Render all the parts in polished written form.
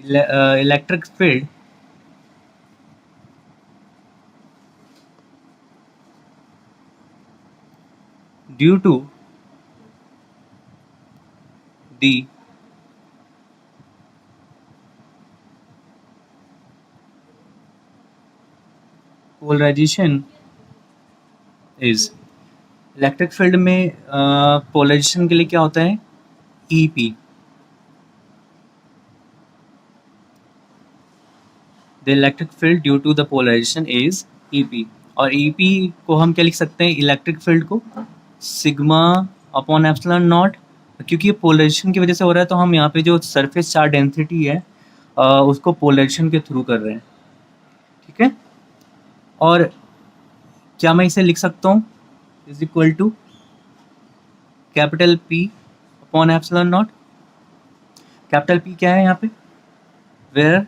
electric field due to the polarization is electric field में polarization के लिए क्या होता है EP the electric field due to the polarization is EP और ईपी को हम क्या लिख सकते हैं इलेक्ट्रिक फील्ड को सिग्मा अपॉन एप्सिलॉन नॉट क्योंकि ये पोलराइजेशन की वजह से हो रहा है तो हम यहाँ पे जो सरफेस चार्ज डेंसिटी है उसको पोलराइजेशन के थ्रू कर रहे हैं ठीक है और क्या मैं इसे लिख सकता हूँ is equal to capital P upon epsilon naught capital P क्या है यहाँ पे where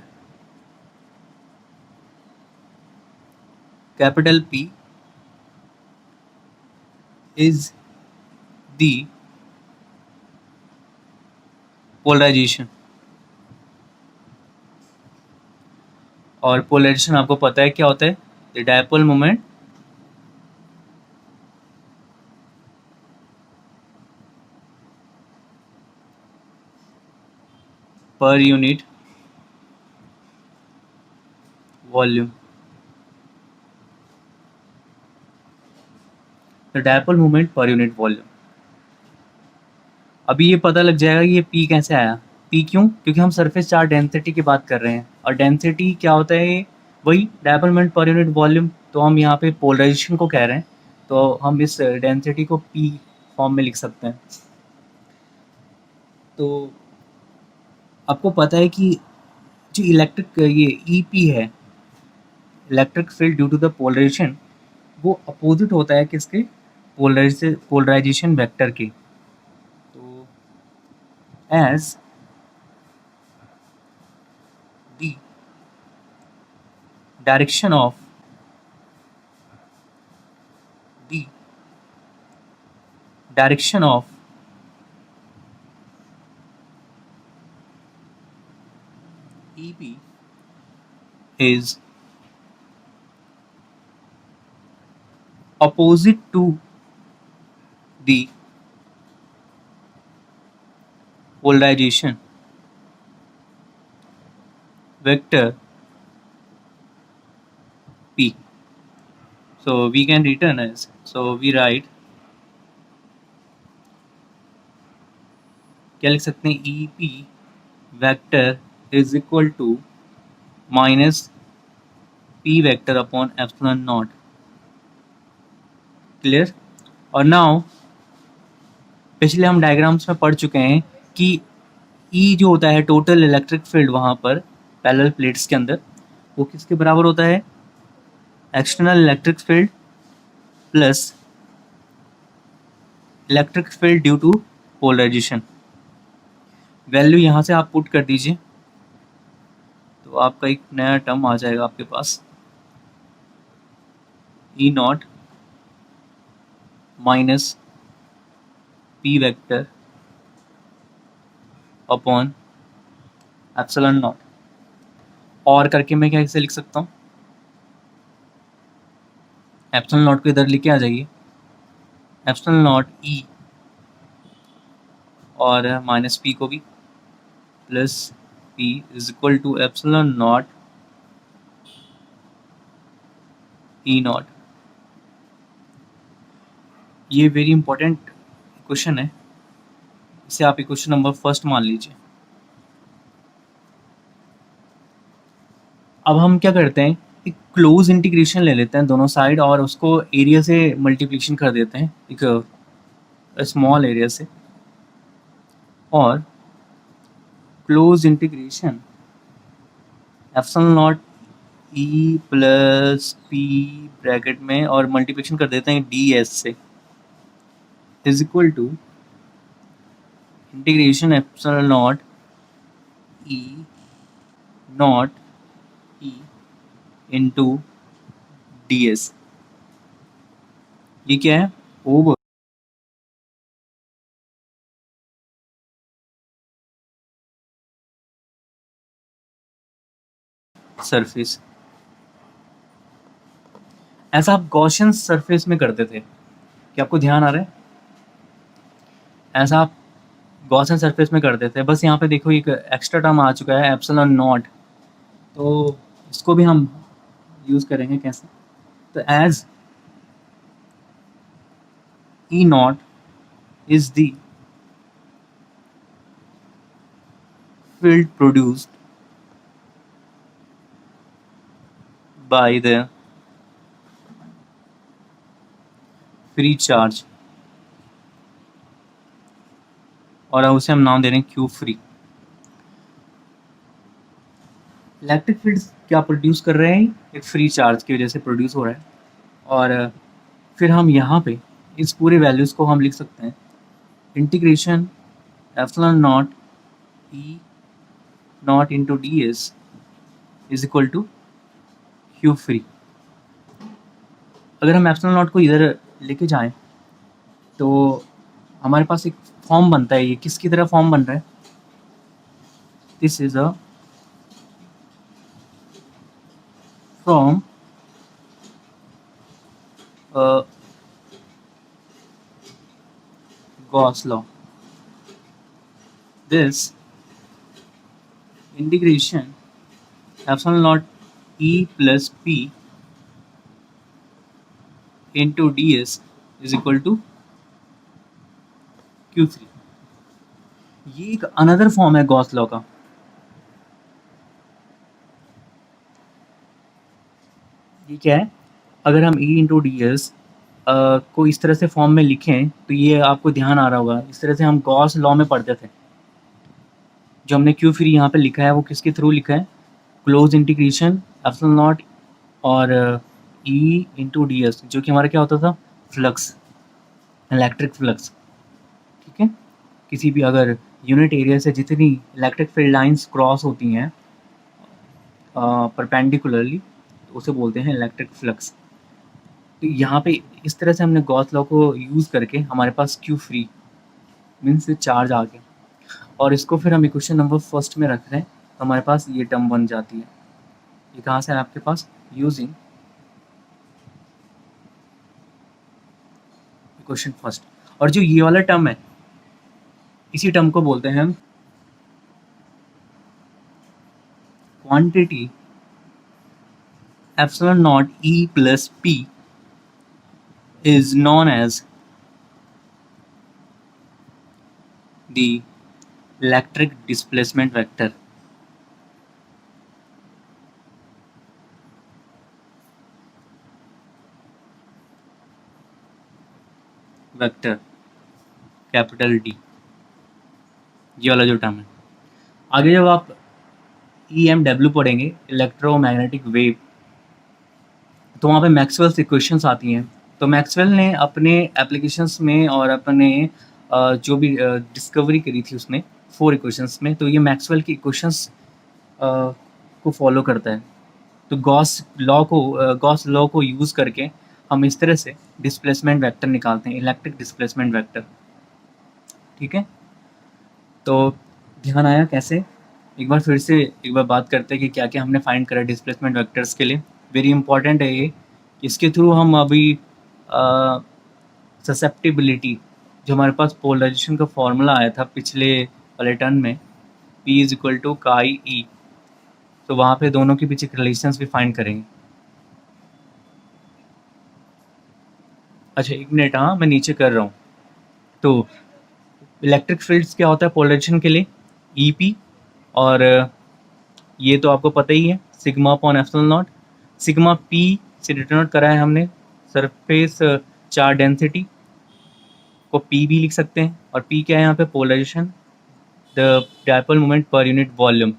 capital P is the polarization और पोलराइजेशन आपको पता है क्या होता है the dipole moment per unit volume the dipole moment per unit volume अभी ये पता लग जाएगा कि ये पी कैसे आया पी क्यों क्योंकि हम सरफेस चार्ज डेंसिटी की बात कर रहे हैं और डेंसिटी क्या होता है वही dipole moment per unit volume तो हम यहाँ पे पोलराइजेशन को कह रहे हैं तो हम इस डेंसिटी को पी फॉर्म में लिख सकते हैं तो आपको पता है कि जो इलेक्ट्रिक ये ईपी है electric field due to the polarization वो अपोजिट होता है किसके पोलराइजेशन वेक्टर के तो as the direction of the direction of EP is opposite to the polarization vector P. So we can return as so we write क्या लिख सकते हैं E P vector is equal to minus P vector upon epsilon naught clear और now पिछले हम diagrams में पढ़ चुके हैं कि ई जो होता है टोटल इलेक्ट्रिक फील्ड वहाँ पर पैरेलल प्लेट्स के अंदर वो किसके बराबर होता है external electric field plus electric field due to polarization value यहाँ से आप पुट कर दीजिए तो आपका एक नया टर्म आ जाएगा आपके पास E not minus P vector upon epsilon not और करके मैं कैसे लिख सकता हूँ एप्सिलॉन नॉट को इधर लेके आ जाइए एप्सिलॉन नॉट ई और माइनस पी को भी plus P is equal to epsilon not E naught ये वेरी इंपॉर्टेंट क्वेश्चन है इसे आप क्वेश्चन नंबर फर्स्ट मान लीजिए अब हम क्या करते हैं एक क्लोज इंटीग्रेशन ले लेते हैं दोनों साइड और उसको एरिया से मल्टीप्लिकेशन कर देते हैं एक स्मॉल एरिया से और close integration epsilon not E plus P bracket में और मल्टीप्लिकेशन कर देते हैं डी एस से is equal to integration epsilon not E naught E into D S ये क्या है ओवर सरफेस। ऐसा आप गॉसियन सरफेस में करते थे, क्या आपको ध्यान आ रहा है? ऐसा आप गॉसियन सरफेस में करते थे। बस यहाँ पे देखो एक एक्स्ट्रा टर्म आ चुका है एप्सिलॉन नॉट, तो इसको भी हम यूज़ करेंगे कैसे? तो as E not is the field produced by the free charge, और उसे हम नाम दे रहे हैं क्यू फ्री। इलेक्ट्रिक फील्ड क्या प्रोड्यूस कर रहे हैं? एक फ्री चार्ज की वजह से प्रोड्यूस हो रहा है। और फिर हम यहाँ पे इस पूरे वैल्यूज़ को हम लिख सकते हैं integration epsilon not E naught into D S is equal to Q free. अगर हम एप्सिलॉन नॉट को इधर लेके जाएं तो हमारे पास एक फॉर्म बनता है। ये किसकी तरह फॉर्म बन रहा है? This is a from Gauss law. This integration epsilon naught E plus P into ds is equal to Q3। ये एक अनदर फॉर्म है गॉस लॉ का। ये क्या है? अगर हम E इंटू डी एस को इस तरह से फॉर्म में लिखें तो ये आपको ध्यान आ रहा होगा, इस तरह से हम गॉस लॉ में पढ़ते थे। जो हमने क्यू फ्री यहाँ पे लिखा है वो किसके थ्रू लिखा है? क्लोज इंटीग्रेशन एप्सिलॉन नॉट और E इंटू डी एस, जो कि हमारा क्या होता था? Flux, electric flux. ठीक है, किसी भी अगर यूनिट एरिया से जितनी इलेक्ट्रिक फील्ड लाइंस क्रॉस होती हैं परपेंडिकुलरली, तो उसे बोलते हैं इलेक्ट्रिक फ्लक्स। तो यहाँ पे इस तरह से हमने गॉस लॉ को यूज़ करके हमारे पास क्यू फ्री मीन्स चार्ज आ गया, और इसको फिर हम इक्वेशन नंबर फर्स्ट में रख रहे हैं तो हमारे पास ये टर्म बन जाती है। ये कहाँ से है आपके पास? Using equation first. और जो ये वाला टर्म है, इसी टर्म को बोलते हैं हम quantity epsilon not E plus P is known as the electric displacement vector। Vector capital D, ये वाला जो टर्म है। आगे जब आप EMW पढ़ेंगे, इलेक्ट्रोमैग्नेटिक वेव, तो वहाँ पे मैक्सवेल्स इक्वेशंस आती हैं। तो मैक्सवेल ने अपने एप्लीकेशंस में और अपने जो भी डिस्कवरी करी थी उसमें 4 इक्वेशंस में, तो ये मैक्सवेल की इक्वेशंस को फॉलो करता है। तो गॉस लॉ को यूज़ करके हम इस तरह से डिस्प्लेसमेंट वेक्टर निकालते हैं, इलेक्ट्रिक डिस्प्लेसमेंट वेक्टर। ठीक है, तो ध्यान आया कैसे? एक बार फिर से एक बार बात करते हैं कि क्या क्या हमने फाइंड करा डिस्प्लेसमेंट वेक्टर्स के लिए। वेरी इंपॉर्टेंट है ये, इसके थ्रू हम अभी ससेप्टिबिलिटी, जो हमारे पास पोलराइजेशन का फॉर्मूला आया था पिछले वाले टर्न में, P इज इक्वल टू काई ई, तो वहाँ पे दोनों के पीछे रिलेशंस भी फाइंड करेंगे। अच्छा एक मिनट, हाँ मैं नीचे कर रहा हूँ। तो इलेक्ट्रिक फील्ड्स क्या होता है पोलराइजेशन के लिए? EP, और ये तो आपको पता ही है sigma upon epsilon not. Sigma P से डिटरमाइन करा है हमने सरफेस चार्ज डेंसिटी को P भी लिख सकते हैं, और P क्या है यहाँ पे? Polarization, the dipole moment per unit volume.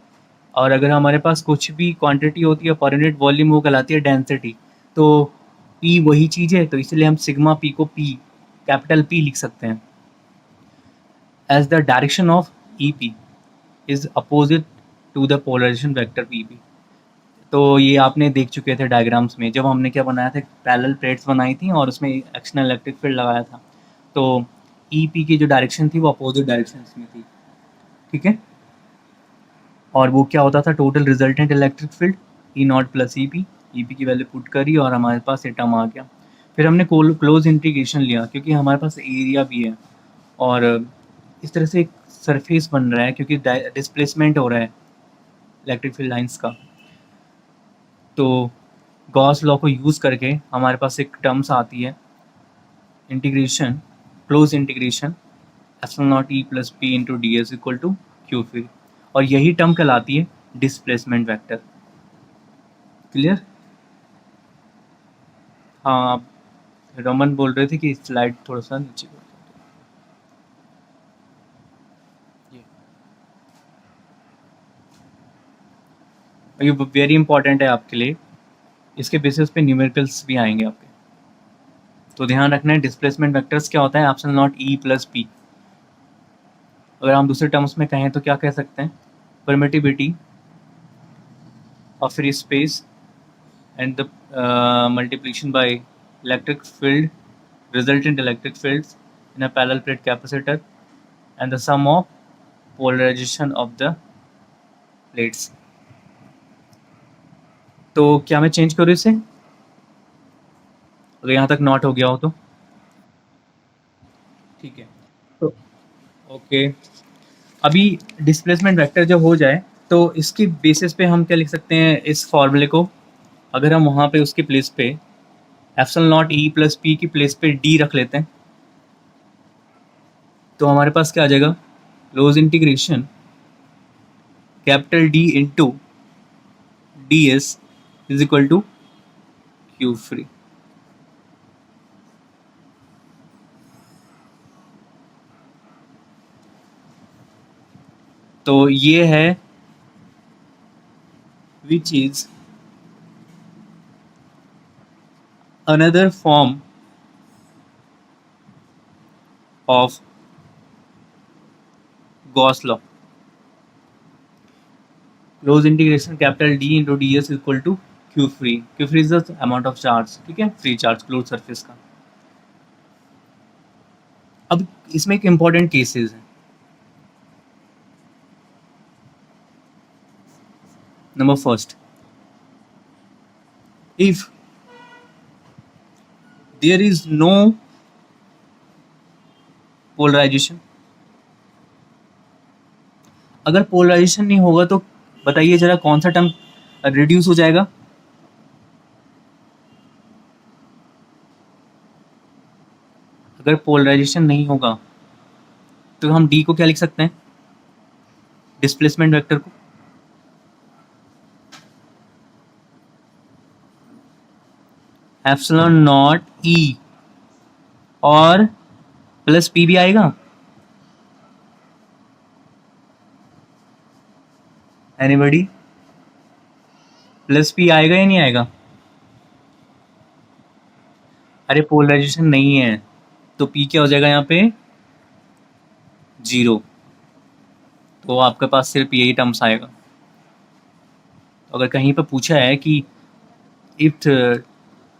और अगर हमारे पास कुछ भी क्वांटिटी होती है पर यूनिट वॉल्यूम, वो कहलाती है डेंसिटी। तो P वही चीज़ है, तो इसलिए हम सिग्मा P को P कैपिटल P लिख सकते हैं। As the direction of EP is opposite to the polarization vector PP। तो ये आपने देख चुके थे डायग्राम्स में, जब हमने क्या बनाया था, पैरेलल प्लेट्स बनाई थी और उसमें एक्सटर्नल इलेक्ट्रिक फील्ड लगाया था। तो EP की जो डायरेक्शन थी वो अपोजिट डायरेक्शन में थी। ठीक है, और वो क्या होता था? Total resultant electric field E not plus E P की वैल्यू पुट करी और हमारे पास ये टर्म आ गया। फिर हमने क्लोज इंटीग्रेशन लिया क्योंकि हमारे पास एरिया भी है और इस तरह से एक सरफेस बन रहा है क्योंकि डिस्प्लेसमेंट हो रहा है इलेक्ट्रिक फील्ड लाइंस का। तो गॉस लॉ को यूज़ करके हमारे पास एक टर्म्स आती है integration, close integration epsilon not E plus P into D S equal to Q free, और यही टर्म कहलाती है डिस्प्लेसमेंट वेक्टर। क्लियर? हाँ, आप रमन बोल रहे थे कि स्लाइड थोड़ा सा नीचे कर दो। ये वेरी इंपॉर्टेंट है आपके लिए, इसके बेसिस पे न्यूमेरिकल्स भी आएंगे आपके। तो ध्यान रखना है डिस्प्लेसमेंट वेक्टर्स क्या होता है, epsilon not E plus P. अगर हम दूसरे टर्म्स में कहें तो क्या कह सकते हैं, permittivity of free space and the multiplication by electric field, resultant electric fields in a parallel plate capacitor and the sum of polarization of the plates। तो क्या मैं चेंज करूँ इसे, अगर यहाँ तक नॉट हो गया हो तो? ठीक है, तो ओके, अभी डिस्प्लेसमेंट वेक्टर जब हो जाए तो इसकी बेसिस पे हम क्या लिख सकते हैं इस फॉर्मूले को। अगर हम वहाँ पे उसकी प्लेस पे epsilon not E plus P की प्लेस पे डी रख लेते हैं तो हमारे पास क्या आ जाएगा, close integration capital D into D S is equal to Q free. तो ये है which is another form of Gauss law. Close integration capital D into D S equal to Q free. Q free is the amount of charge, ठीक है, free charge close surface का। अब इसमें एक important cases है। Number first, if there is no polarization, अगर polarization नहीं होगा तो बताइए जरा कौन सा टर्म रिड्यूस हो जाएगा। अगर पोलराइजेशन नहीं होगा तो हम डी को क्या लिख सकते हैं, डिस्प्लेसमेंट वेक्टर को एप्सिलॉन नॉट ई और प्लस पी भी आएगा। एनीबडी, प्लस पी आएगा या नहीं आएगा? अरे पोलराइजेशन नहीं है तो पी क्या हो जाएगा यहाँ पे, जीरो। तो आपके पास सिर्फ यही टर्म्स आएगा। तो अगर कहीं पर पूछा है कि if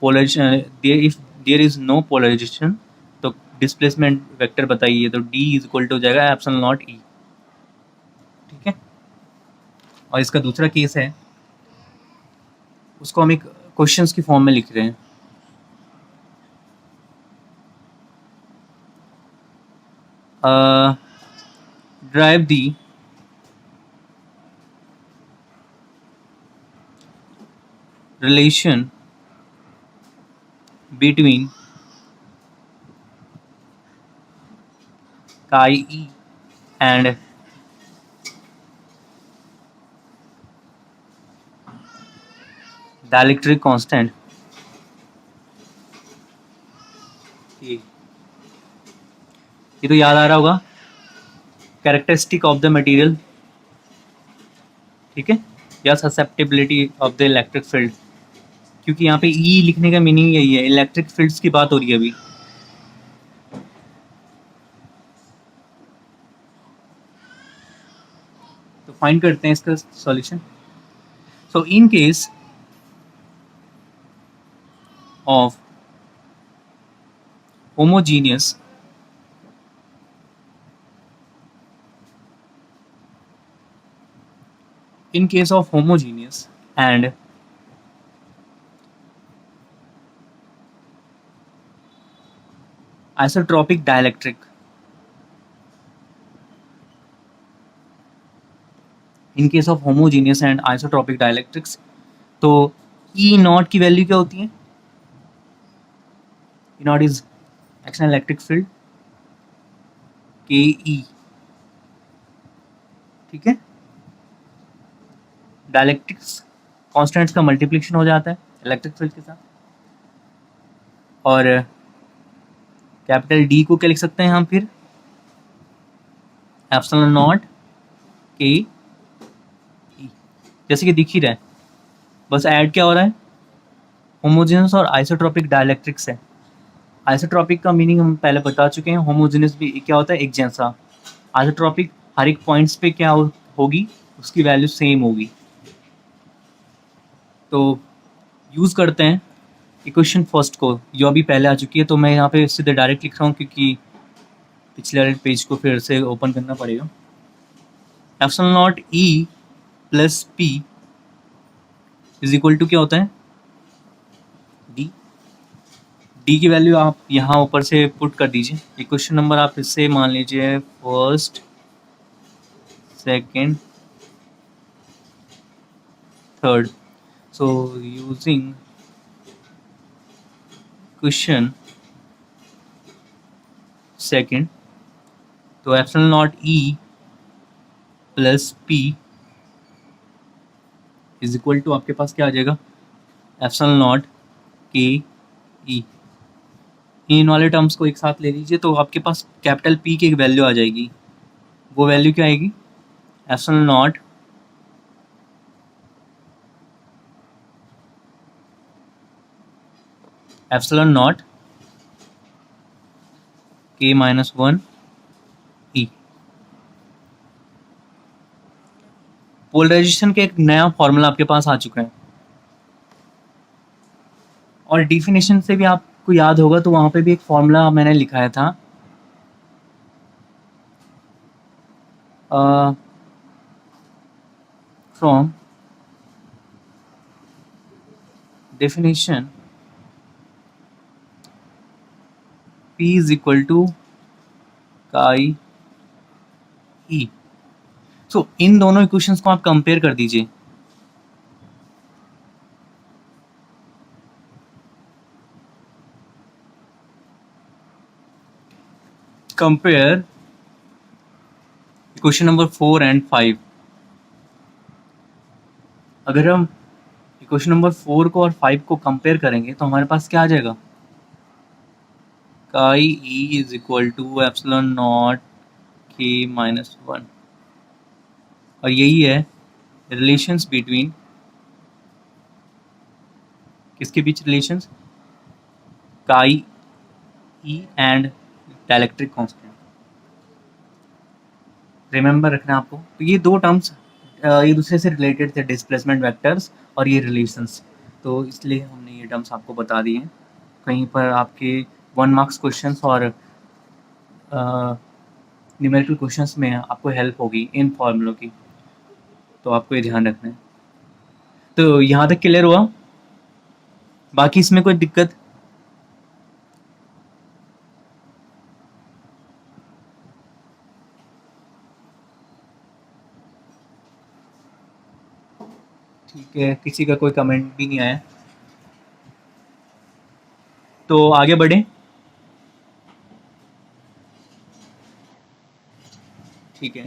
polarization, if there is no polarization तो डिस्प्लेसमेंट वेक्टर बताइए, तो डी इज इक्वल टू हो जाएगा एप्सिलॉन नॉट ई। ठीक है, और इसका दूसरा केस है, उसको हम एक क्वेश्चंस की फॉर्म में लिख रहे हैं। Drive the relation between chi e and dielectric constant ये तो याद आ रहा होगा, कैरेक्टरिस्टिक ऑफ द मटेरियल, ठीक है, या susceptibility of the electric field, क्योंकि यहाँ पे ई लिखने का मीनिंग यही है, इलेक्ट्रिक फील्ड्स की बात हो रही है अभी। तो फाइंड करते हैं इसका solution. So in case of homogeneous in case of homogeneous and isotropic dielectric, in case of homogeneous and isotropic dielectrics, तो ई नॉट की वैल्यू क्या होती है? E not is action electric field के ई, ठीक है। डाइलेक्ट्रिक्स कॉन्स्टेंट्स का multiplication हो जाता है इलेक्ट्रिक फील्ड के साथ, और कैपिटल डी को क्या लिख सकते हैं हम फिर? एप्सिलॉन नॉट के ई, जैसे कि दिख ही रहा है, बस ऐड क्या हो रहा है? होमोजेनस और आइसोट्रॉपिक डाइलेक्ट्रिक्स है। आइसोट्रॉपिक का मीनिंग हम पहले बता चुके हैं, होमोजेनस भी क्या होता है? एक जैसा। आइसोट्रॉपिक हर एक पॉइंट्स पे क्या होगी? उसकी वैल्यू सेम होगी। तो यूज़ करते हैं इक्वेशन फर्स्ट को, जो अभी पहले आ चुकी है, तो मैं यहाँ पे सीधे डायरेक्ट लिख रहा हूँ क्योंकि पिछले वाले पेज को फिर से ओपन करना पड़ेगा। Epsilon not E plus P is equal to क्या होता है? डी। डी की वैल्यू आप यहाँ ऊपर से पुट कर दीजिए। इक्वेशन नंबर आप इससे मान लीजिए first, second, third. So using question second, तो epsilon not E plus P is equal to आपके पास क्या आ जाएगा? एप्सिलॉन नॉट के ई। इन वाले टर्म्स को एक साथ ले लीजिए तो आपके पास कैपिटल पी की एक वैल्यू आ जाएगी। वो वैल्यू क्या आएगी? एप्सिलॉन नॉट एप्सिलॉन नॉट के माइनस वन ई। पोलराइजेशन का एक नया फॉर्मूला आपके पास आ चुका है, और डिफिनेशन से भी आपको याद होगा, तो वहाँ पे भी एक फॉर्मूला मैंने लिखाया था। From definition P is equal to chi E। सो इन दोनों इक्वेशंस को आप कंपेयर कर दीजिए। Compare equation number 4 and 5। अगर हम इक्वेशन नंबर 4 को और 5 को कंपेयर करेंगे तो हमारे पास क्या आ जाएगा? chi E is equal to epsilon not k minus one. और यही है रिलेशंस बिटवीन, किसके बीच relations? chi E and dielectric constant. Remember रखना आपको। तो ये दो टर्म्स एक दूसरे से रिलेटेड थे, डिस्प्लेसमेंट वेक्टर्स और ये रिलेशंस, तो इसलिए हमने ये टर्म्स आपको बता दिए हैं। कहीं पर आपके 1 मार्क्स क्वेश्चंस और न्यूमेरिकल क्वेश्चंस में आपको हेल्प होगी इन फॉर्मूलों की, तो आपको ये ध्यान रखना है। तो यहाँ तक क्लियर हुआ? बाकी इसमें कोई दिक्कत? ठीक है, किसी का कोई कमेंट भी नहीं आया, तो आगे बढ़ें। ठीक है,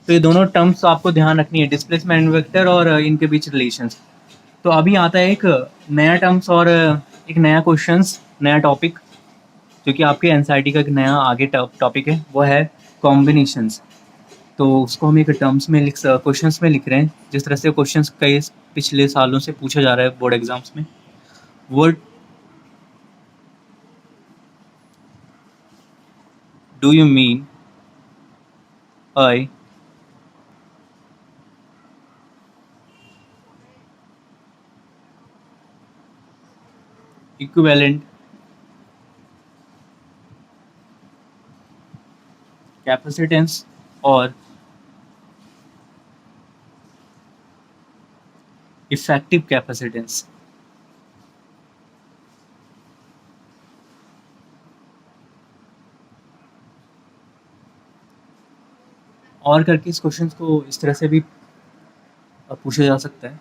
तो ये दोनों टर्म्स आपको ध्यान रखनी है, डिस्प्लेसमेंट वेक्टर और इनके बीच रिलेशंस। तो अभी आता है एक नया टर्म्स और एक नया क्वेश्चंस, नया टॉपिक, जो कि आपके एनसीईआरटी का एक नया आगे टॉपिक है, वो है कॉम्बिनेशंस। तो उसको हम एक टर्म्स में क्वेश्चंस में लिख रहे हैं, जिस तरह से क्वेश्चंस कई पिछले सालों से पूछा जा रहा है बोर्ड एग्जाम्स में। What do you mean by equivalent capacitance और इफेक्टिव कैपेसिटेंस? और करके इस क्वेश्चन को इस तरह से भी पूछा जा सकता है,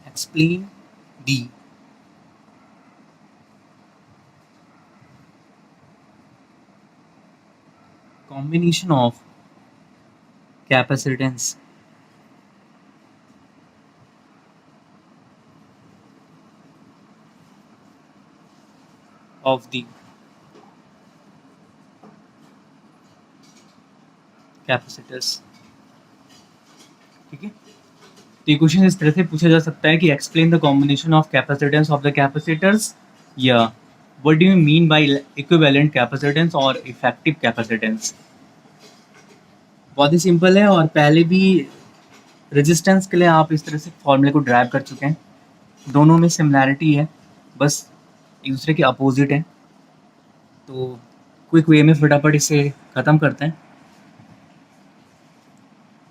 explain the combination of capacitance of the capacitors। ठीक है, तो ये क्वेश्चन इस तरह से पूछा जा सकता है कि explain the combination of capacitance of the capacitors, या what do you mean by equivalent capacitance और इफेक्टिव कैपेसिटेंस। बहुत ही सिंपल है, और पहले भी रेजिस्टेंस के लिए आप इस तरह से फॉर्मूले को ड्राइव कर चुके हैं। दोनों में सिमिलैरिटी है, बस एक दूसरे के अपोजिट है। तो क्विक वे में फटाफट इसे ख़त्म करते हैं।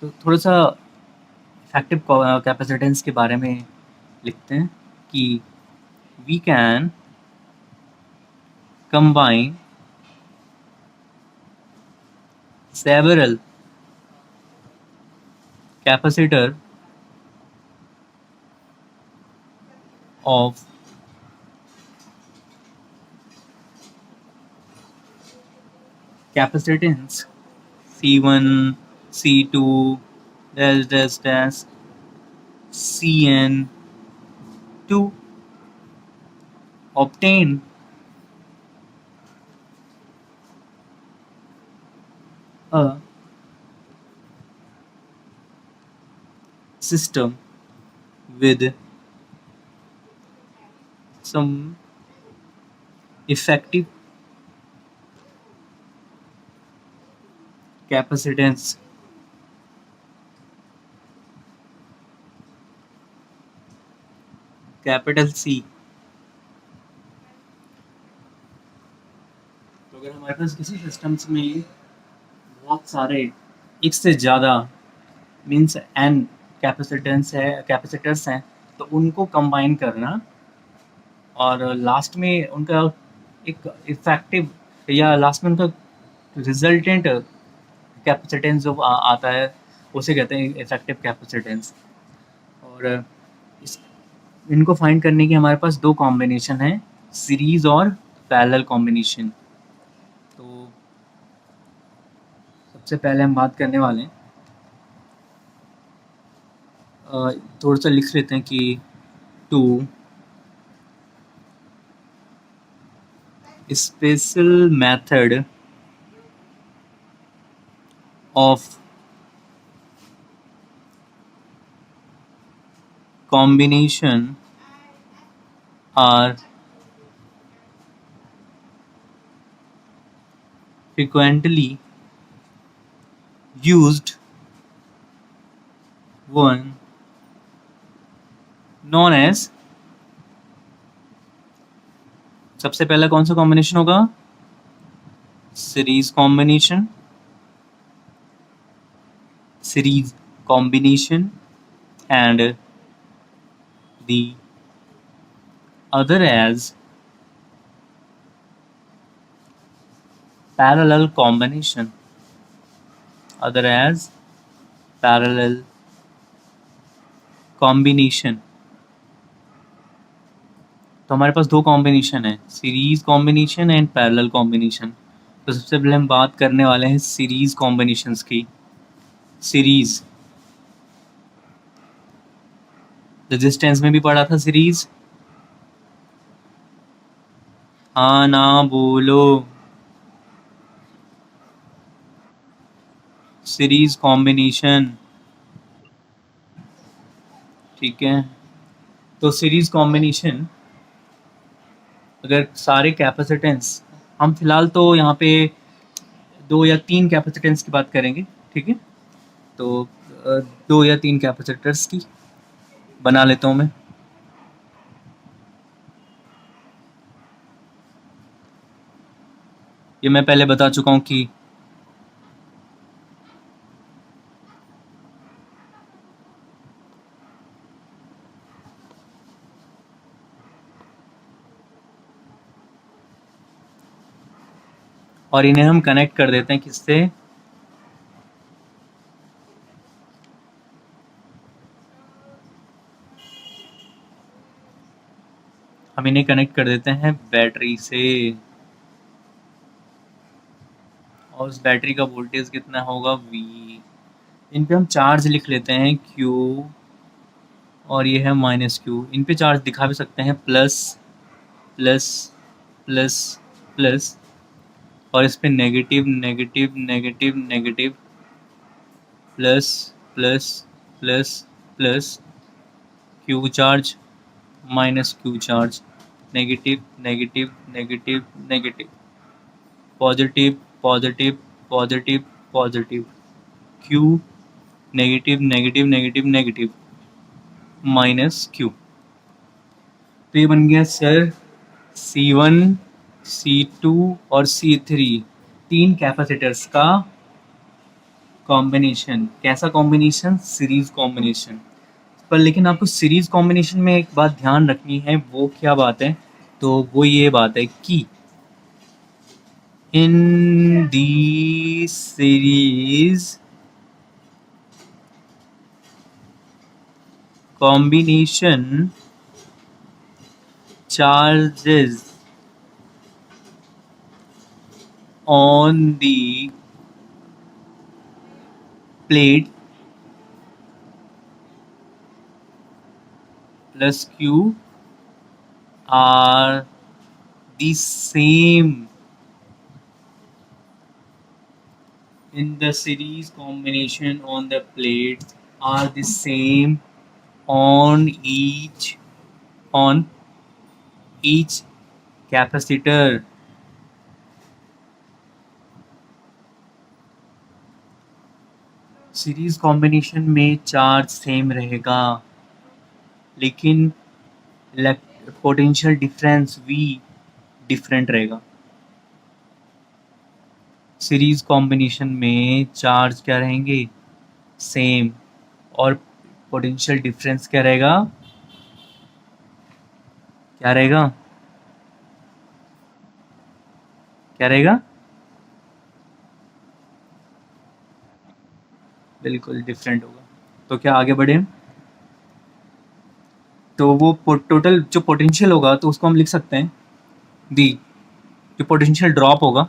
तो थोड़ा सा इफेक्टिव कैपेसिटेंस के बारे में लिखते हैं कि we can combine several capacitor of capacitance C1, C2, dash dash dash Cn to obtain a system with some effective capacitance capital C। तो अगर हमारे पास किसी सिस्टम्स में बहुत सारे एक से ज़्यादा मीन्स एन कैपेसिटर्स हैं, तो उनको कंबाइन करना और लास्ट में उनका एक इफेक्टिव, या लास्ट में उनका रिजल्टेंट कैपेसिटेंस जो आता है उसे कहते हैं इफेक्टिव कैपेसिटेंस। और इस इनको फाइंड करने की हमारे पास दो कॉम्बिनेशन है, सीरीज और पैरेलल कॉम्बिनेशन। तो सबसे पहले हम बात करने वाले हैं, थोड़ा सा लिख लेते हैं कि to special method of combination are frequently used, one known as, सबसे पहला कौन सा कॉम्बिनेशन होगा, series combination, series combination, and the other as parallel combination, other as parallel combination। तो हमारे पास दो कॉम्बिनेशन है, series combination and parallel combination. तो सबसे पहले हम बात करने वाले हैं सीरीज कॉम्बिनेशंस की। सीरीज रेजिस्टेंस में भी पढ़ा था सीरीज, हाँ ना बोलो, सीरीज कॉम्बिनेशन, ठीक है। तो सीरीज कॉम्बिनेशन, अगर सारे कैपेसिटेंस, हम फिलहाल तो यहाँ पे दो या तीन कैपेसिटेंस की बात करेंगे, ठीक है। तो दो या तीन कैपेसिटर्स की बना लेता हूँ मैं। ये मैं पहले बता चुका हूँ कि और इन्हें हम कनेक्ट कर देते हैं किससे, हम इन्हें कनेक्ट कर देते हैं बैटरी से, और उस बैटरी का वोल्टेज कितना होगा V। इन पे हम चार्ज लिख लेते हैं Q, और ये है -Q। इन पे चार्ज दिखा भी सकते हैं प्लस प्लस प्लस प्लस, और इस पे negative negative negative negative, plus plus plus plus, Q charge -Q charge, negative negative negative negative, positive positive positive positive, Q negative negative negative negative, -Q। तो ये बन गया सर C1, C2 और C3, 3 capacitors का combination. कैसा combination? Series combination. पर लेकिन आपको सीरीज कॉम्बिनेशन में एक बात ध्यान रखनी है, वो क्या बात है? तो वो ये बात है कि in the series combination charges on the plate plus Q are the same in the series combination on the plate are the same on each capacitor। Series combination में चार्ज सेम रहेगा, लेकिन पोटेंशियल डिफरेंस V डिफरेंट रहेगा। Series combination में charge क्या रहेंगे? Same, और potential difference क्या रहेगा? क्या रहेगा? क्या रहेगा? बिल्कुल डिफरेंट होगा। तो क्या आगे बढ़े? तो वो टोटल जो पोटेंशियल होगा तो उसको हम लिख सकते हैं दी, जो पोटेंशियल ड्रॉप होगा,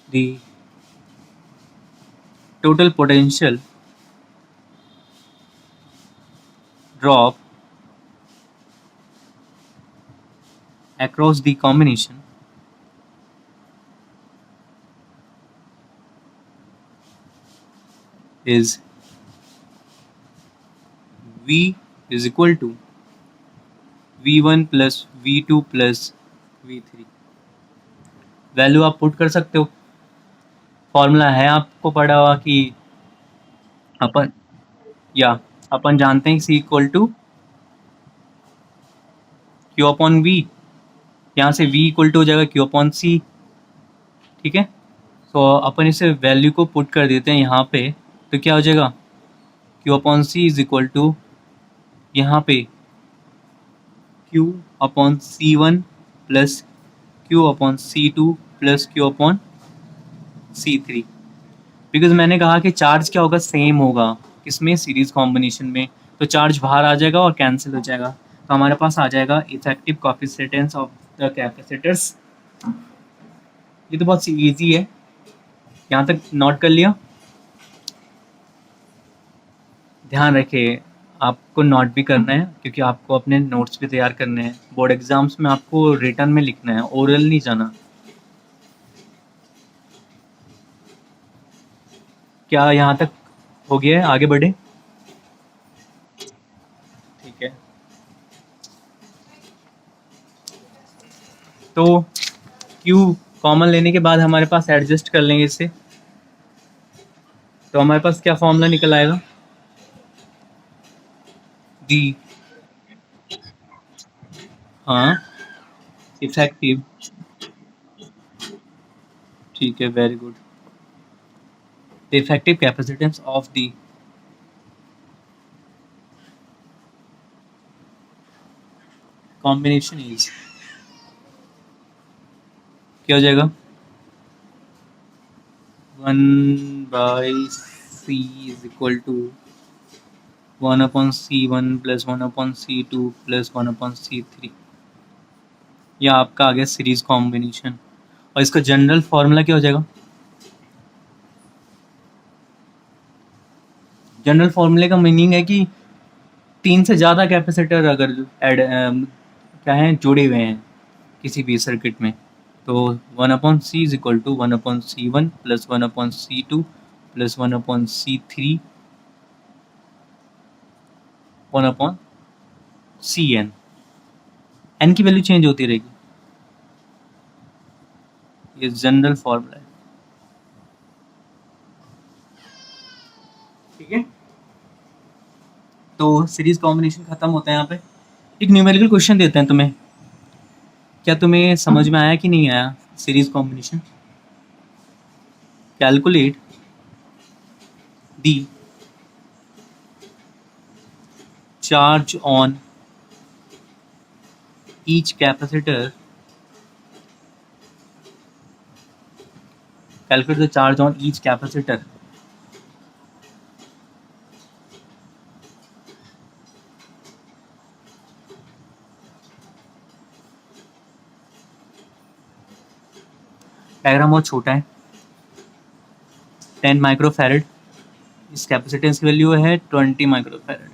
दी total potential drop across the combination is V is equal to V1 plus V2 plus V3। Value आप पुट कर सकते हो, फॉर्मूला है आपको पढ़ा हुआ कि अपन, या अपन जानते हैं C equal to Q upon V, यहाँ से V इक्वल टू हो जाएगा Q अपॉन C। ठीक है, तो अपन इसे वैल्यू को पुट कर देते हैं यहाँ पे, तो क्या हो जाएगा? Q upon C is equal to यहाँ पे Q upon C1 plus Q upon C2 plus Q upon C3। Because मैंने कहा कि चार्ज क्या होगा? सेम होगा। किसमें? सीरीज कॉम्बिनेशन में। तो चार्ज बाहर आ जाएगा और कैंसिल हो जाएगा, तो हमारे पास आ जाएगा effective coefficients of the capacitors. ये तो बहुत ईजी है, यहाँ तक नोट कर लिया? ध्यान रखिए, आपको नोट भी करना है, क्योंकि आपको अपने नोट्स भी तैयार करने हैं। बोर्ड एग्जाम्स में आपको रिटर्न में लिखना है, ओरल नहीं जाना। क्या यहाँ तक हो गया है? आगे बढ़े? ठीक है, तो Q कॉमन लेने के बाद हमारे पास एडजस्ट कर लेंगे इसे, तो हमारे पास क्या फॉर्मूला निकल आएगा? दी, हाँ, इफेक्टिव, ठीक है, very good. The effective capacitance of the combination is, क्या हो जाएगा? 1/c is equal to 1/c1 plus 1/c2 plus 1/c3। यह आपका आ गया सीरीज कॉम्बिनेशन। और इसका जनरल फॉर्मूला क्या हो जाएगा? जनरल फॉर्मूले का मीनिंग है कि 3 से ज़्यादा कैपेसिटर अगर ऐड क्या है जुड़े हुए हैं किसी भी सर्किट में, तो 1/c is equal to 1/c1 plus 1/c2 plus 1/c3 1/cn। n की वैल्यू चेंज होती रहेगी। ये जनरल फॉर्मूला है, ठीक है। तो सीरीज कॉम्बिनेशन खत्म होता है यहाँ पे। एक न्यूमेरिकल क्वेश्चन देते हैं तुम्हें, क्या तुम्हें समझ में आया कि नहीं आया? Series combination, calculate the charge on each capacitor, calculate the charge on each capacitor diagram बहुत छोटा है। 10 माइक्रोफैरड, इस कैपेसिटेंस की वैल्यू है 20 माइक्रोफैरड,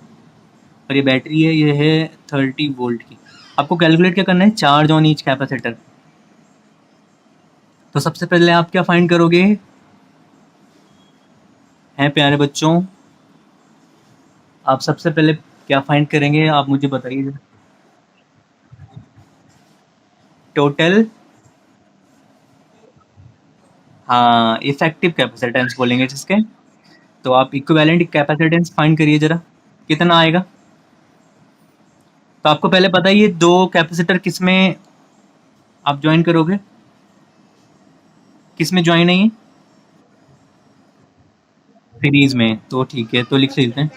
और ये बैटरी है, ये है 30 वोल्ट की। आपको कैलकुलेट क्या करना है? Charge on each capacitor. तो सबसे पहले आप क्या फाइंड करोगे? हैं प्यारे बच्चों, आप सबसे पहले क्या फाइंड करेंगे? आप मुझे बताइए। टोटल, हाँ, इफेक्टिव कैपेसिटेंस बोलेंगे जिसके। तो आप इक्विवेलेंट कैपेसिटेंस फाइंड करिए जरा, कितना आएगा? तो आपको पहले पता है ये दो कैपेसिटर किस में आप ज्वाइन करोगे, किस में ज्वाइन है ये? सीरीज में। तो ठीक है, तो लिख लेते हैं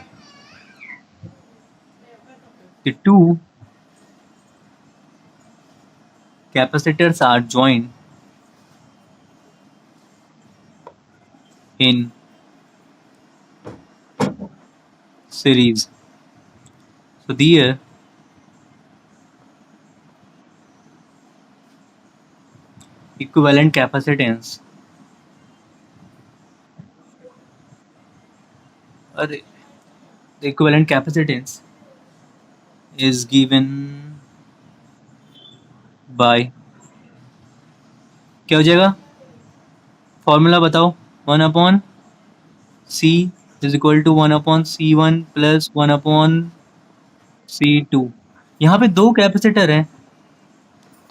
the two capacitors are joined in series. So their equivalent capacitance, or the equivalent capacitance is given by, क्या हो जाएगा? फॉर्मूला बताओ। 1/c is equal to 1/c1 plus 1/c2। यहाँ पे दो कैपेसिटर हैं,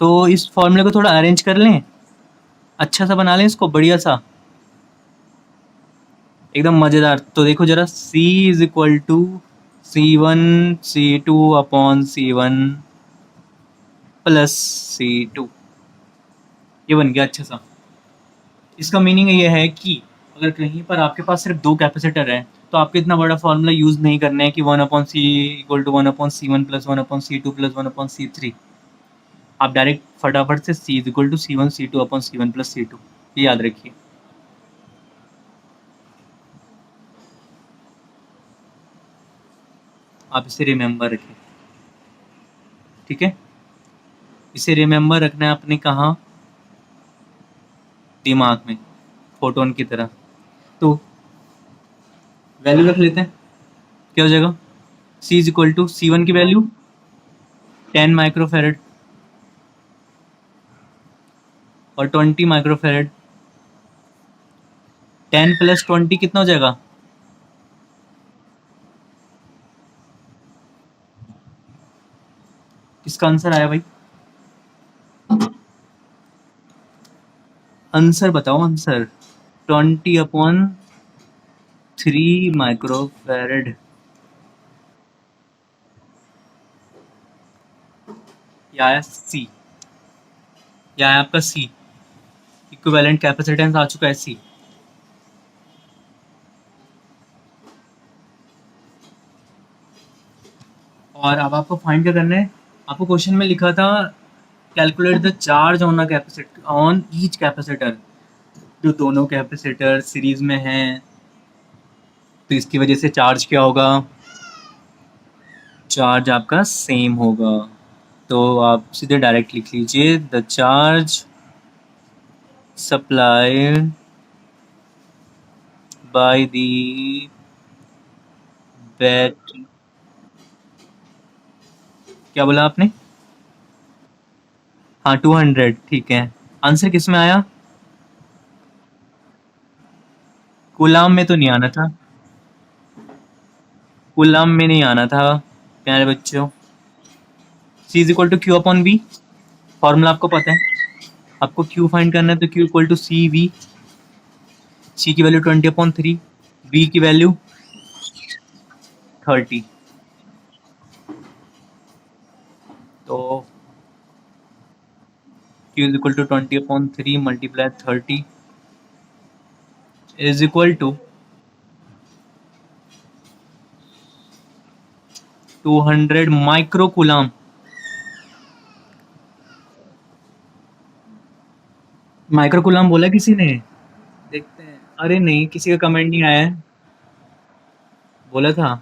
तो इस फॉर्मूले को थोड़ा अरेंज कर लें, अच्छा सा बना लें इसको, बढ़िया सा, एकदम मज़ेदार। तो देखो जरा, c is equal to c1 c2/c1 plus c2, ये बन गया अच्छा सा। इसका मीनिंग ये है कि अगर कहीं पर आपके पास सिर्फ दो कैपेसिटर हैं, तो आपको इतना बड़ा फॉर्मूला यूज़ नहीं करना है कि 1/c equal to 1/c1 plus 1/c2 plus 1/c3। आप डायरेक्ट फटाफट से c is equal to c1 c2/c1 plus c2, ये याद रखिए। आप इसे रिमेंबर रखें, ठीक है। इसे रिमेंबर रखना है अपने कहाँ? दिमाग में, फोटोन की तरह। तो वैल्यू रख लेते हैं, क्या हो जाएगा? c is equal to c1 की वैल्यू 10 माइक्रोफैरड और 20 माइक्रोफैरड। 10 प्लस 20 कितना हो जाएगा? किसका आंसर आया भाई? आंसर बताओ, आंसर। 20/3 माइक्रोफैरड, या आया सी, या आया आपका सी। इक्विवेलेंट कैपेसिटेंस आ चुका है सी। और अब आपको फाइंड क्या करना है? आपको क्वेश्चन में लिखा था calculate the charge on a capacitor on each capacitor. जो दोनों कैपेसिटर सीरीज में हैं, तो इसकी वजह से चार्ज क्या होगा? चार्ज आपका सेम होगा। तो आप सीधे डायरेक्ट लिख लीजिए, the charge supplied by the battery. क्या बोला आपने? हाँ 200, ठीक है। आंसर किस में आया? कूलाम में तो नहीं आना था, कूलाम में नहीं आना था प्यारे बच्चों। C is equal to Q upon V, formula आपको पता है। आपको क्यू फाइंड करना है तो Q equal to C V. C की वैल्यू 20/3, वी की वैल्यू 30। तो Q is equal to 20/3 multiply 30 is equal to 200 micro coulomb. Micro coulomb बोला किसी ने? देखते हैं। अरे नहीं, किसी का कमेंट नहीं आया है। बोला था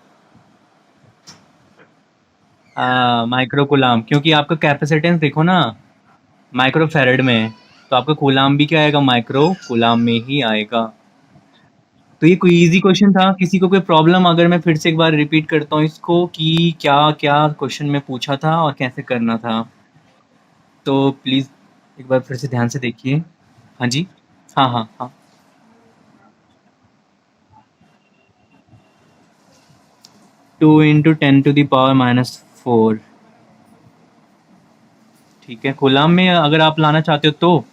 माइक्रो कूलाम, क्योंकि आपका कैपेसिटेंस देखो ना माइक्रो फैरेड में है, तो आपका कूलाम भी क्या आएगा? माइक्रो कूलाम में ही आएगा। तो ये कोई इजी क्वेश्चन था। किसी को कोई प्रॉब्लम? अगर मैं फिर से एक बार रिपीट करता हूँ इसको कि क्या क्या क्वेश्चन में पूछा था और कैसे करना था, तो प्लीज़ एक बार फिर से ध्यान से देखिए। हाँ जी। हाँ हाँ हाँ। 2 × 10⁻⁴। ठीक है, कूलाम में अगर आप लाना चाहते हो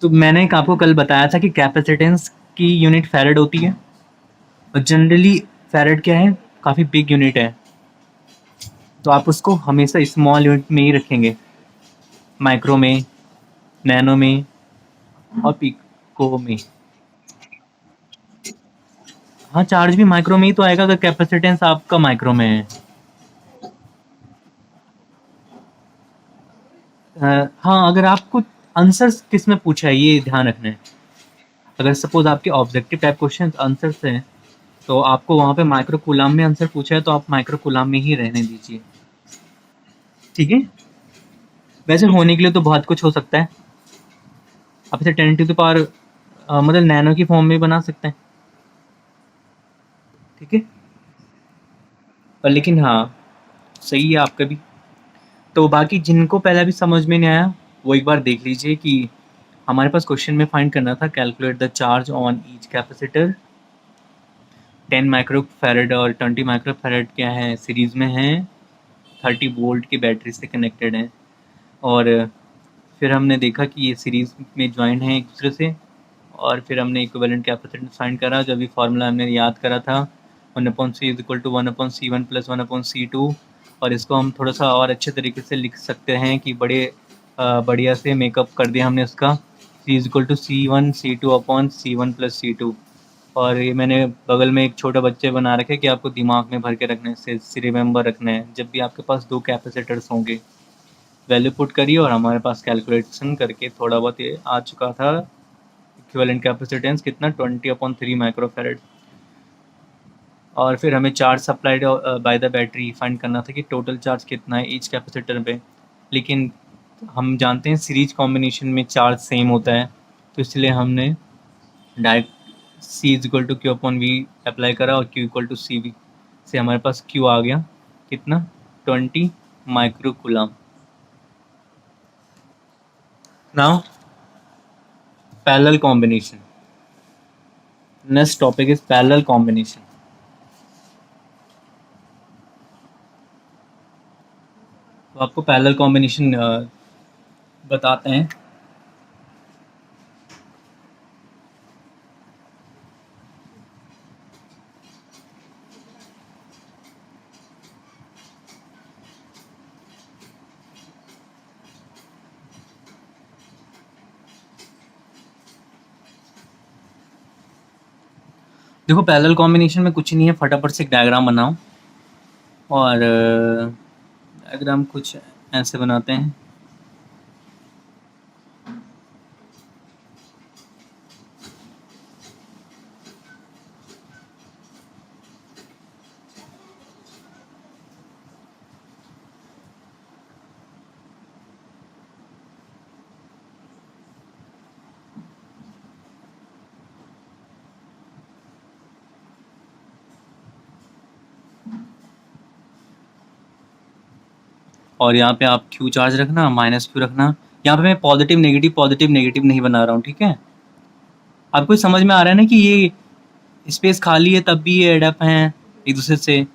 तो मैंने आपको कल बताया था कि कैपेसिटेंस की यूनिट फैरेड होती है, और जनरली फैरेड क्या है? काफ़ी बिग यूनिट है, तो आप उसको हमेशा स्मॉल यूनिट में ही रखेंगे, माइक्रो में, नैनो में और पिको में। हाँ, चार्ज भी माइक्रो में ही तो आएगा अगर कैपेसिटेंस आपका माइक्रो में है। हाँ, अगर आपको आंसर्स किस में पूछा है ये ध्यान रखना है। अगर सपोज आपके ऑब्जेक्टिव टाइप क्वेश्चन आंसर्स हैं, तो आपको वहाँ पे माइक्रो कूलाम में आंसर पूछा है, तो आप माइक्रो कूलाम में ही रहने दीजिए। ठीक है। वैसे होने के लिए तो बहुत कुछ हो सकता है। आप इसे 10⁻, मतलब नैनो की फॉर्म में बना सकते हैं। ठीक है। पर लेकिन हाँ, सही है आपका भी। तो बाकी जिनको पहले भी समझ में नहीं आया, वो एक बार देख लीजिए कि हमारे पास क्वेश्चन में फाइंड करना था, calculate the charge on each capacitor. 10 micro farad और 20 माइक्रो फैरेड क्या है? सीरीज में हैं, 30 वोल्ट की बैटरी से कनेक्टेड हैं। और फिर हमने देखा कि ये सीरीज में ज्वाइन है एक दूसरे से, और फिर हमने इक्विवेलेंट कैपेसिटेंस फाइंड करा, जो भी फार्मूला हमने याद करा था, 1/c is equal to 1/c1 plus 1/c2। और इसको हम थोड़ा सा और अच्छे तरीके से लिख सकते हैं कि बढ़िया से मेकअप कर दिया हमने इसका। c is equal to C1 C2/C1 plus C2। और ये मैंने बगल में एक छोटा बच्चे बना रखे कि आपको दिमाग में भर के रखने से रिमेंबर रखना है, जब भी आपके पास दो कैपेसिटर्स होंगे वैल्यू पुट करिए। और हमारे पास कैलकुलेशन करके थोड़ा बहुत ये आ चुका था, इक्विवेलेंट कैपेसिटेंस कितना, 20/3 माइक्रोफैरेड। और फिर हमें charge supplied by the battery find करना था कि टोटल चार्ज कितना है ईच कैपेसिटर पे। लेकिन हम जानते हैं सीरीज कॉम्बिनेशन में चार्ज सेम होता है, तो इसलिए हमने direct C is equal to Q upon V apply करा, और Q equal to C V से हमारे पास Q आ गया कितना, 20 micro coulomb. Now parallel combination, next topic is parallel combination. तो आपको पैरेलल कॉम्बिनेशन बताते हैं। देखो, पैरेलल कॉम्बिनेशन में कुछ नहीं है, फटाफट से एक डायग्राम बनाओ। और डायग्राम कुछ ऐसे बनाते हैं। और यहाँ पे आप क्यू चार्ज रखना, माइनस क्यू रखना। यहाँ पे मैं पॉजिटिव नेगेटिव नहीं बना रहा हूँ, ठीक है। आपको समझ में आ रहा है ना कि ये स्पेस खाली है तब भी ये एड अप हैं एक दूसरे से,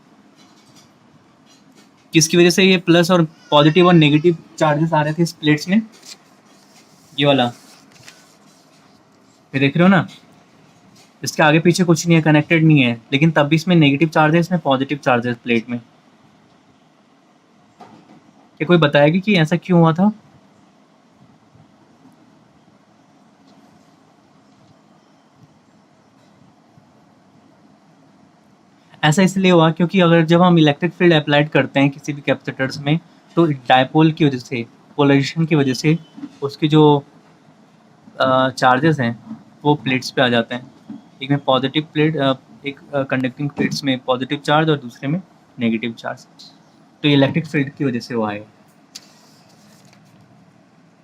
किसकी वजह से ये प्लस और पॉजिटिव और नेगेटिव चार्जेस आ रहे थे इस प्लेट्स में, ये वाला, ये देख रहे हो ना, इसके आगे पीछे कुछ नहीं है, कनेक्टेड नहीं है, लेकिन तब भी इसमें नेगेटिव चार्ज है, इसमें पॉजिटिव चार्ज है प्लेट में। क्या कोई बताएगा कि ऐसा क्यों हुआ था? ऐसा इसलिए हुआ क्योंकि अगर जब हम इलेक्ट्रिक फील्ड अप्लाइड करते हैं किसी भी कैपेसिटर्स में, तो डायपोल की वजह से, पोलराइजेशन की वजह से उसके जो चार्जेस हैं वो प्लेट्स पे आ जाते हैं। एक में पॉजिटिव प्लेट, एक कंडक्टिंग प्लेट्स में पॉजिटिव चार्ज और दूसरे में नेगेटिव चार्ज। तो ये इलेक्ट्रिक फील्ड की वजह से हुआ है।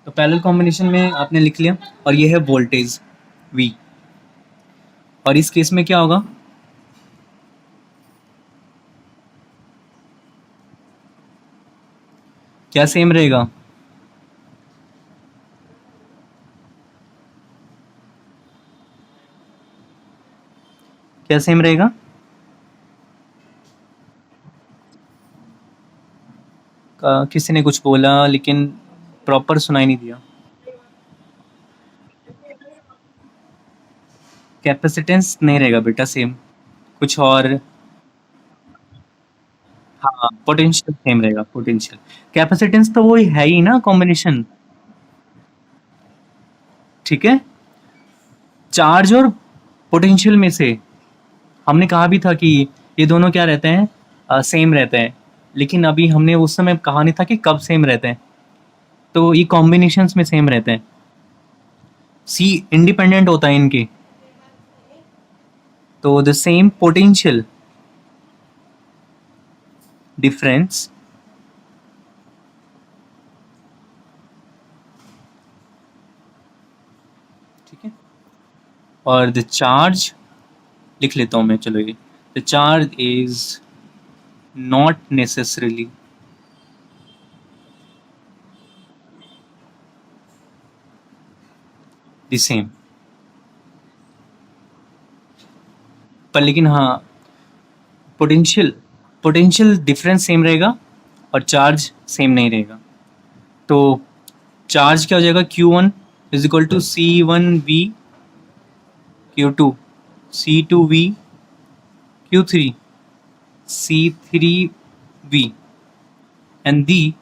तो पैरेलल कॉम्बिनेशन में आपने लिख लिया, और ये है वोल्टेज V। और इस केस में क्या होगा? क्या सेम रहेगा? क्या सेम रहेगा? किसी ने कुछ बोला लेकिन प्रॉपर सुनाई नहीं दिया। कैपेसिटेंस नहीं रहेगा बेटा सेम, कुछ और। हाँ, पोटेंशियल सेम रहेगा, पोटेंशियल। कैपेसिटेंस तो वही है ही ना, कॉम्बिनेशन, ठीक है। चार्ज और पोटेंशियल में से हमने कहा भी था कि ये दोनों क्या रहते हैं, सेम रहते हैं, लेकिन अभी हमने उस समय कहा नहीं था कि कब सेम रहते हैं। तो ये कॉम्बिनेशंस में सेम रहते हैं, सी इंडिपेंडेंट होता है इनके। तो द सेम पोटेंशियल डिफरेंस ठीक है। और द चार्ज लिख लेता हूँ मैं, चलो ये, the charge is not necessarily the same. पर लेकिन हाँ, पोटेंशियल पोटेंशियल डिफरेंस सेम रहेगा और चार्ज सेम नहीं रहेगा। तो चार्ज क्या हो जाएगा? Q1 is equal to C1V Q2, C2V Q3, C3V, and the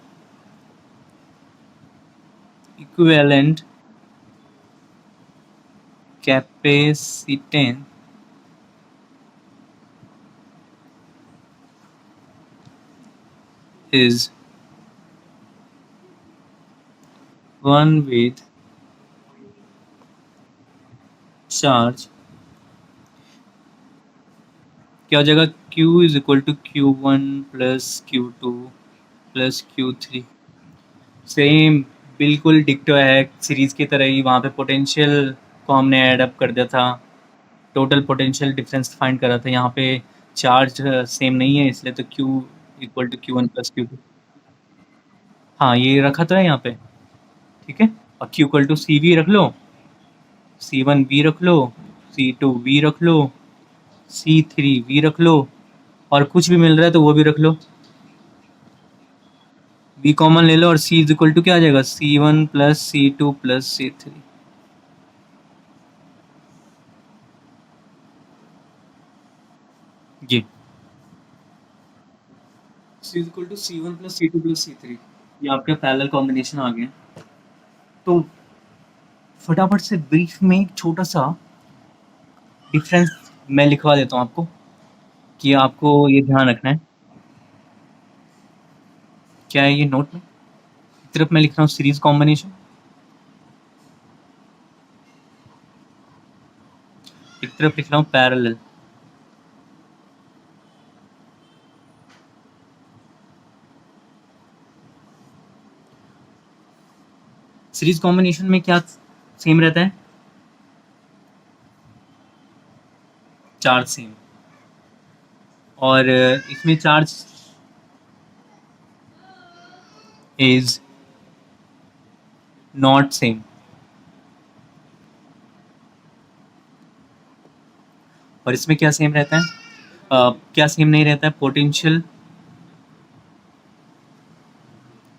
equivalent capacitance is one with charge। क्या हो जाएगा? Q is equal to Q1 plus Q2 plus Q3। Same, बिल्कुल डिक्टो है, सीरीज की तरह ही। वहाँ पे पोटेंशियल को हमने ऐड अप कर दिया था, टोटल पोटेंशियल डिफरेंस फाइंड करा था। यहाँ पे चार्ज सेम नहीं है, इसलिए तो Q equal to Q1 plus Q2। हाँ, ये रखा तो है यहाँ पे, ठीक है। और Q इक्वल टू CV रख लो, C1V रख लो, C2V रख लो, C3V रख लो, और कुछ भी मिल रहा है तो वो भी रख लो। V कॉमन ले लो और C इज इक्वल टू क्या आ जाएगा? C1 plus C2 plus C3। जी, C is equal to C1 plus C2 plus C3। ये आपका पैरेलल कॉम्बिनेशन आ गया। तो फटाफट से ब्रीफ में एक छोटा सा डिफरेंस मैं लिखवा देता हूँ आपको, कि आपको ये ध्यान रखना है। क्या है ये नोट में? एक तरफ मैं लिख रहा हूँ सीरीज कॉम्बिनेशन, एक तरफ लिख रहा हूँ पैरेलल। सीरीज कॉम्बिनेशन में क्या सेम रहता है? Charge same. और इसमें चार्ज इज नॉट सेम। और इसमें क्या सेम रहता है? क्या सेम नहीं रहता है? Potential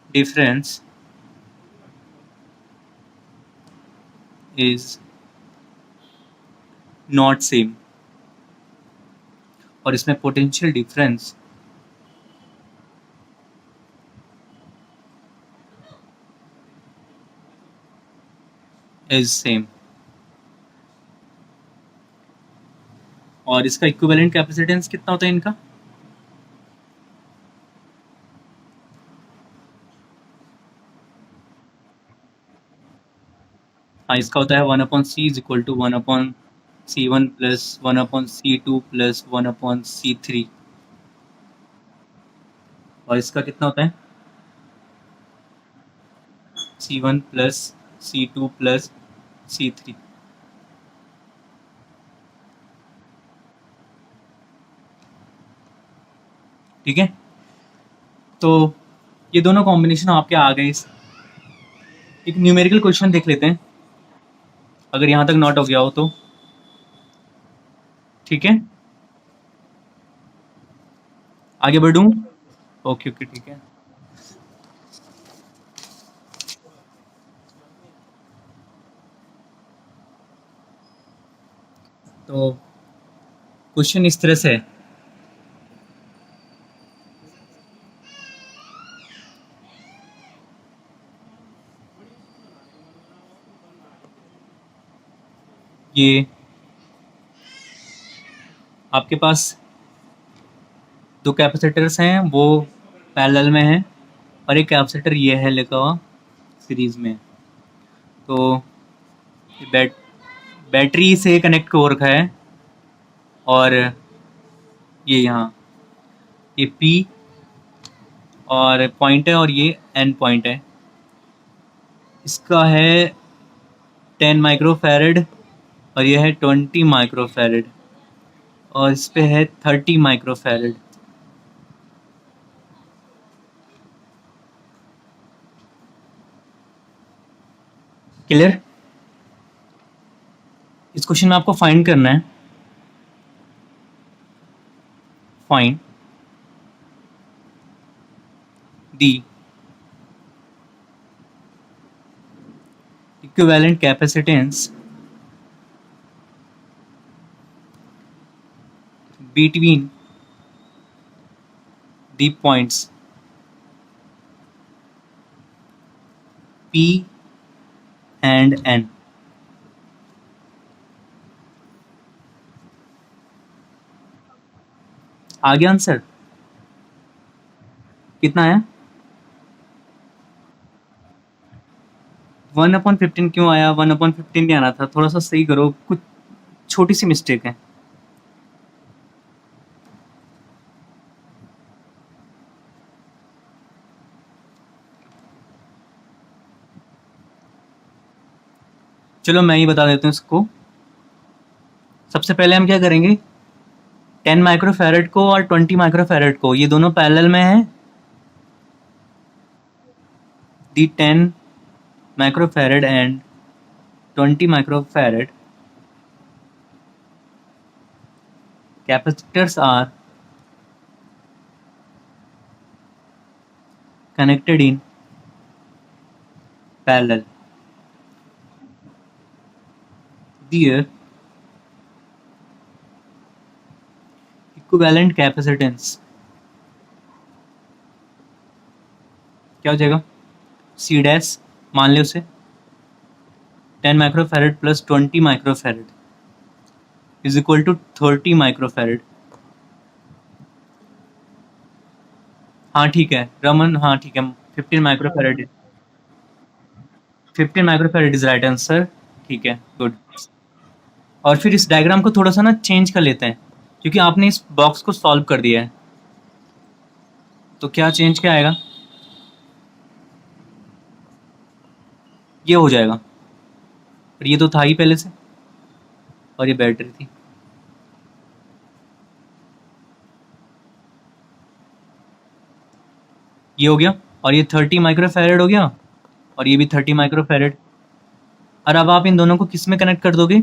difference is not same. और इसमें पोटेंशियल डिफरेंस इज सेम। और इसका इक्विवेलेंट कैपेसिटेंस कितना होता है इनका? हाँ, इसका होता है 1/c is equal to 1/c1 plus 1/c2 plus 1/c3। और इसका कितना होता है? c1 plus c2 plus c3। ठीक है, तो ये दोनों कॉम्बिनेशन आपके आ गए। एक न्यूमेरिकल क्वेश्चन देख लेते हैं, अगर यहाँ तक नॉट हो गया हो तो। ठीक है, आगे बढ़ूँ? ओके ओके, ठीक है। तो क्वेश्चन इस तरह से है, ये आपके पास दो कैपेसिटर्स हैं, वो पैरेलल में हैं, और एक कैपेसिटर ये है लिखा हुआ सीरीज में। तो बैटरी से कनेक्ट हो रखा है, और ये यहाँ ये P और पॉइंट है, और ये N पॉइंट है। इसका है 10 माइक्रोफैरड और ये है 20 माइक्रोफैरड, और इस पे है 30 माइक्रोफैरड। क्लियर? इस क्वेश्चन में आपको फाइंड करना है, find the equivalent capacitance between the points P and N। आगे आंसर कितना है? 1/15 क्यों आया? 1/15 नहीं आना था, थोड़ा सा सही करो, कुछ छोटी सी मिस्टेक है। चलो मैं ही बता देता हूँ इसको। सबसे पहले हम क्या करेंगे, 10 माइक्रोफैरड को और 20 माइक्रोफैरड को, ये दोनों पैरेलल में हैं। दी 10 microfarad and 20 microfarad capacitors are connected in parallel. Their equivalent capacitance क्या हो जाएगा? C डैश मान ले उसे, 10 microfarad plus 20 microfarad is equal to 30 microfarad. हाँ ठीक है रमन, हाँ ठीक है, 15 microfarad, 15 microfarad is right answer. ठीक है, गुड। और फिर इस डायग्राम को थोड़ा सा ना चेंज कर लेते हैं, क्योंकि आपने इस बॉक्स को सॉल्व कर दिया है। तो क्या चेंज क्या आएगा? ये हो जाएगा, और ये तो था ही पहले से, और ये बैटरी थी। ये हो गया। और ये 30 माइक्रोफैरड हो गया, और ये भी 30 माइक्रोफैरड। और अब आप इन दोनों को किस में कनेक्ट कर दोगे?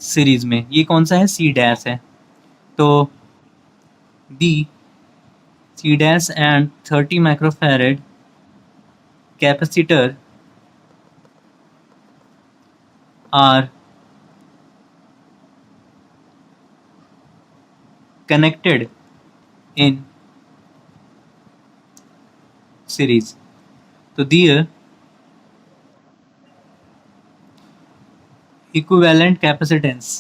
सीरीज में। ये कौन सा है? सी डैश है। तो the C dash and 30 microfarad capacitor are connected in series. So their equivalent capacitance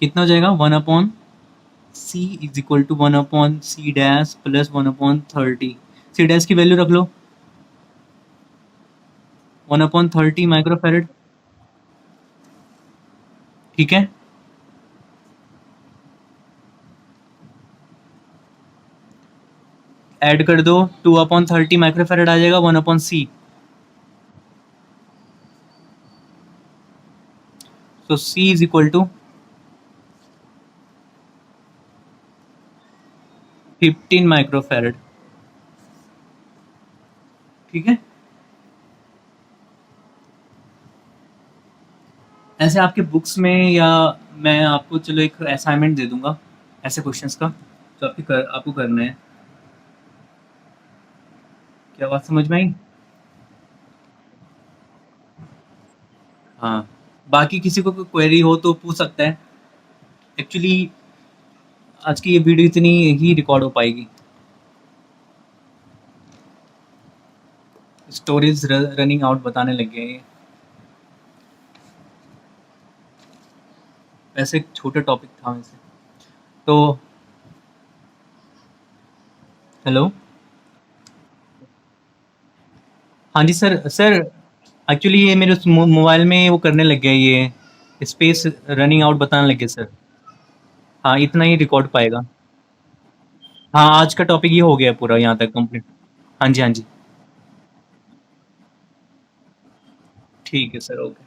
कितना हो जाएगा? 1/c is equal to 1/c dash plus 1/30। C dash की वैल्यू रख लो 1/30 माइक्रोफैरड। ठीक है, ऐड कर दो 2/30 माइक्रोफैरड आ जाएगा 1/c। So c is equal to 15 microfarad. ठीक है, ऐसे आपके बुक्स में, या मैं आपको चलो एक असाइनमेंट दे दूंगा ऐसे क्वेश्चंस का, तो आपको करना है। क्या बात समझ में आई? हाँ, बाकी किसी को कोई क्वेरी हो तो पूछ सकता है। एक्चुअली आज की ये वीडियो इतनी ही रिकॉर्ड हो पाएगी। स्टोरेज रनिंग आउट बताने लग गए ये। वैसे एक छोटा टॉपिक था वैसे तो। हेलो। हाँ जी सर। सर एक्चुअली ये मेरे मोबाइल में वो करने लग गया, ये स्पेस रनिंग आउट बताने लग गया सर। हाँ, इतना ही रिकॉर्ड पाएगा। हाँ, आज का टॉपिक ये हो गया पूरा यहाँ तक कंप्लीट। हाँ जी, हाँ जी। ठीक है सर, ओके।